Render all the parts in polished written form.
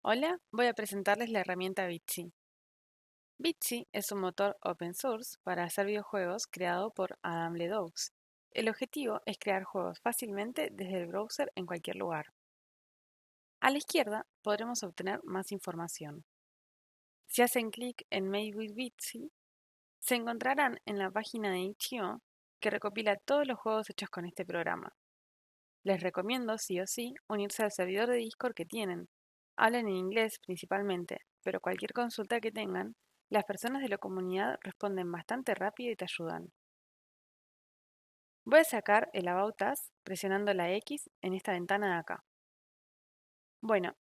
Hola, voy a presentarles la herramienta Bitsy. Bitsy es un motor open source para hacer videojuegos creado por Adam Ledoux. El objetivo es crear juegos fácilmente desde el browser en cualquier lugar. A la izquierda podremos obtener más información. Si hacen clic en Made with Bitsy, se encontrarán en la página de itch.io que recopila todos los juegos hechos con este programa. Les recomiendo, sí o sí, unirse al servidor de Discord que tienen. Hablan en inglés principalmente, pero cualquier consulta que tengan, las personas de la comunidad responden bastante rápido y te ayudan. Voy a sacar el About Us presionando la X en esta ventana de acá. Bueno,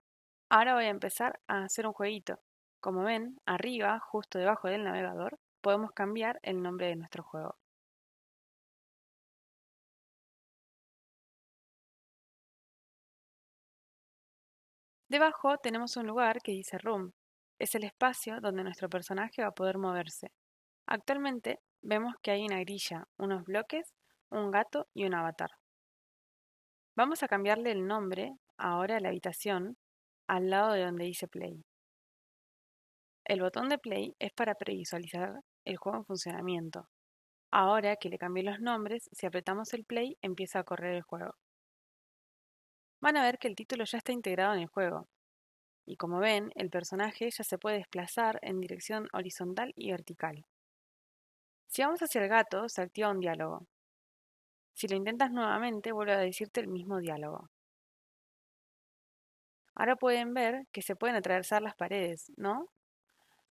ahora voy a empezar a hacer un jueguito. Como ven, arriba, justo debajo del navegador, podemos cambiar el nombre de nuestro juego. Debajo tenemos un lugar que dice Room. Es el espacio donde nuestro personaje va a poder moverse. Actualmente vemos que hay una grilla, unos bloques, un gato y un avatar. Vamos a cambiarle el nombre ahora a la habitación al lado de donde dice Play. El botón de Play es para previsualizar el juego en funcionamiento. Ahora que le cambié los nombres, si apretamos el Play empieza a correr el juego. Van a ver que el título ya está integrado en el juego. Y como ven, el personaje ya se puede desplazar en dirección horizontal y vertical. Si vamos hacia el gato, se activa un diálogo. Si lo intentas nuevamente, vuelve a decirte el mismo diálogo. Ahora pueden ver que se pueden atravesar las paredes, ¿no?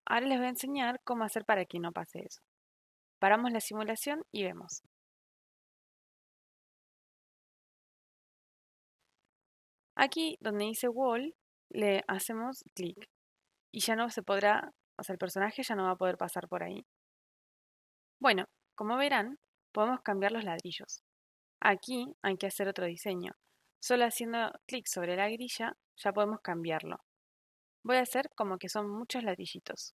Ahora les voy a enseñar cómo hacer para que no pase eso. Paramos la simulación y vemos. Aquí donde dice wall, le hacemos clic y ya no se podrá, o sea, el personaje ya no va a poder pasar por ahí. Bueno, como verán, podemos cambiar los ladrillos. Aquí hay que hacer otro diseño. Solo haciendo clic sobre la grilla ya podemos cambiarlo. Voy a hacer como que son muchos ladrillitos.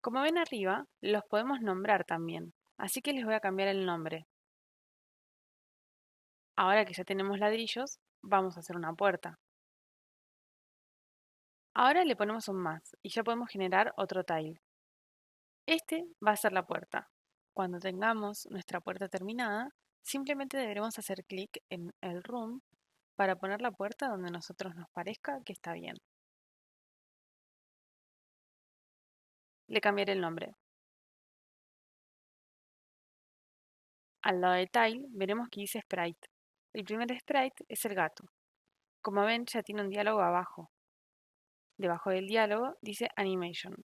Como ven arriba, los podemos nombrar también, así que les voy a cambiar el nombre. Ahora que ya tenemos ladrillos, vamos a hacer una puerta. Ahora le ponemos un más y ya podemos generar otro tile. Este va a ser la puerta. Cuando tengamos nuestra puerta terminada, simplemente deberemos hacer clic en el room para poner la puerta donde nosotros nos parezca que está bien. Le cambiaré el nombre. Al lado de tile veremos que dice sprite. El primer sprite es el gato. Como ven, ya tiene un diálogo abajo. Debajo del diálogo dice Animation.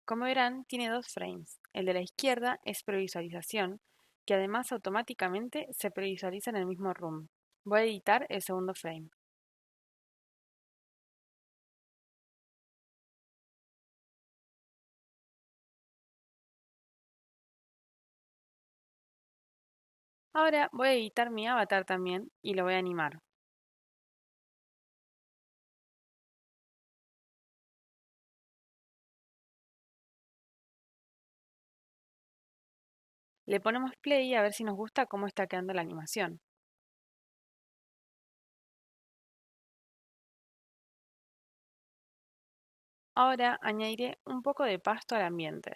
Como verán, tiene dos frames. El de la izquierda es previsualización, que además automáticamente se previsualiza en el mismo room. Voy a editar el segundo frame. Ahora voy a editar mi avatar también y lo voy a animar. Le ponemos play a ver si nos gusta cómo está quedando la animación. Ahora añadiré un poco de pasto al ambiente.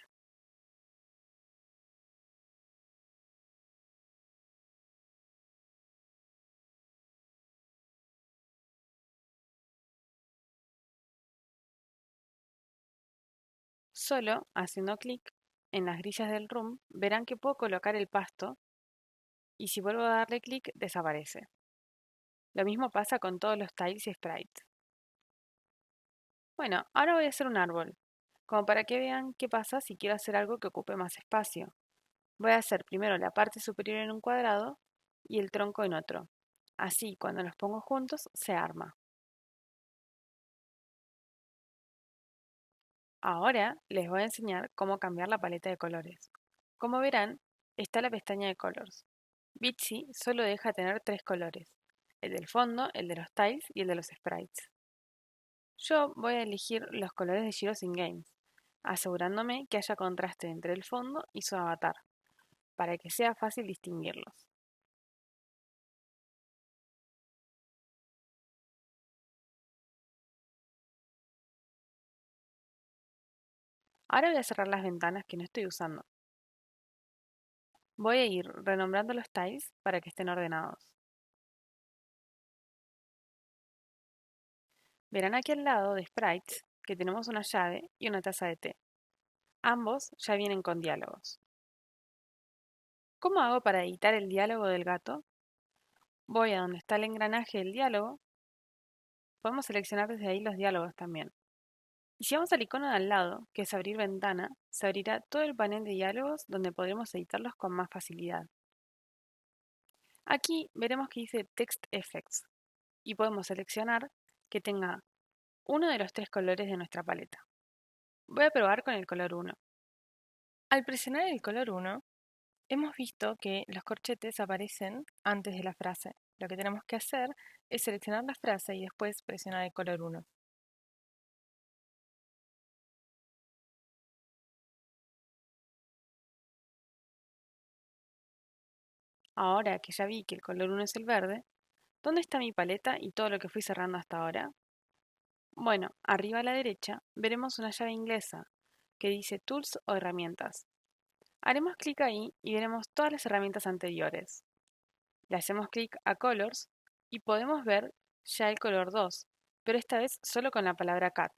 Solo haciendo clic en las grillas del room verán que puedo colocar el pasto y si vuelvo a darle clic desaparece. Lo mismo pasa con todos los tiles y sprites. Bueno, ahora voy a hacer un árbol, como para que vean qué pasa si quiero hacer algo que ocupe más espacio. Voy a hacer primero la parte superior en un cuadrado y el tronco en otro. Así, cuando los pongo juntos, se arma. Ahora les voy a enseñar cómo cambiar la paleta de colores. Como verán, está la pestaña de Colors. Bitsy solo deja tener tres colores, el del fondo, el de los tiles y el de los sprites. Yo voy a elegir los colores de Gyros in Games, asegurándome que haya contraste entre el fondo y su avatar, para que sea fácil distinguirlos. Ahora voy a cerrar las ventanas que no estoy usando. Voy a ir renombrando los tiles para que estén ordenados. Verán aquí al lado de Sprites que tenemos una llave y una taza de té. Ambos ya vienen con diálogos. ¿Cómo hago para editar el diálogo del gato? Voy a donde está el engranaje del diálogo. Podemos seleccionar desde ahí los diálogos también. Y si vamos al icono de al lado, que es abrir ventana, se abrirá todo el panel de diálogos donde podremos editarlos con más facilidad. Aquí veremos que dice Text Effects y podemos seleccionar que tenga uno de los 3 colores de nuestra paleta. Voy a probar con el color 1. Al presionar el color 1, hemos visto que los corchetes aparecen antes de la frase. Lo que tenemos que hacer es seleccionar la frase y después presionar el color 1. Ahora que ya vi que el color 1 es el verde, ¿dónde está mi paleta y todo lo que fui cerrando hasta ahora? Bueno, arriba a la derecha veremos una llave inglesa que dice Tools o herramientas. Haremos clic ahí y veremos todas las herramientas anteriores. Le hacemos clic a Colors y podemos ver ya el color 2, pero esta vez solo con la palabra Cat.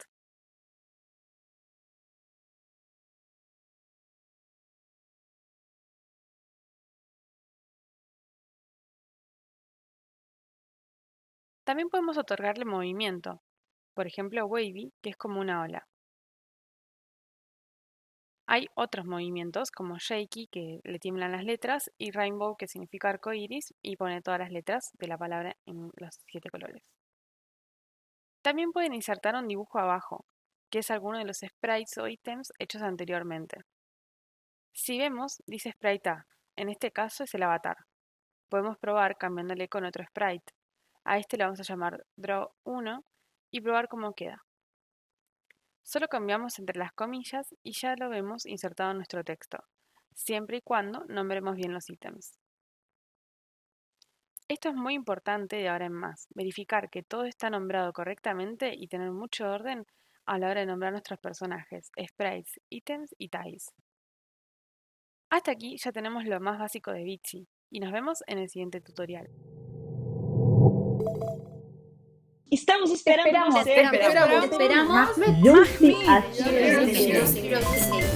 También podemos otorgarle movimiento, por ejemplo Wavy, que es como una ola. Hay otros movimientos como Shaky, que le tiemblan las letras, y Rainbow, que significa arco iris y pone todas las letras de la palabra en los 7 colores. También pueden insertar un dibujo abajo, que es alguno de los sprites o ítems hechos anteriormente. Si vemos, dice Sprite A, en este caso es el avatar. Podemos probar cambiándole con otro sprite. A este le vamos a llamar Draw 1 y probar cómo queda. Solo cambiamos entre las comillas y ya lo vemos insertado en nuestro texto, siempre y cuando nombremos bien los ítems. Esto es muy importante de ahora en más, verificar que todo está nombrado correctamente y tener mucho orden a la hora de nombrar nuestros personajes, sprites, ítems y tiles. Hasta aquí ya tenemos lo más básico de Bitsy y nos vemos en el siguiente tutorial. Estamos esperando Esperamos más más Juicy Juicy Archie. Archie.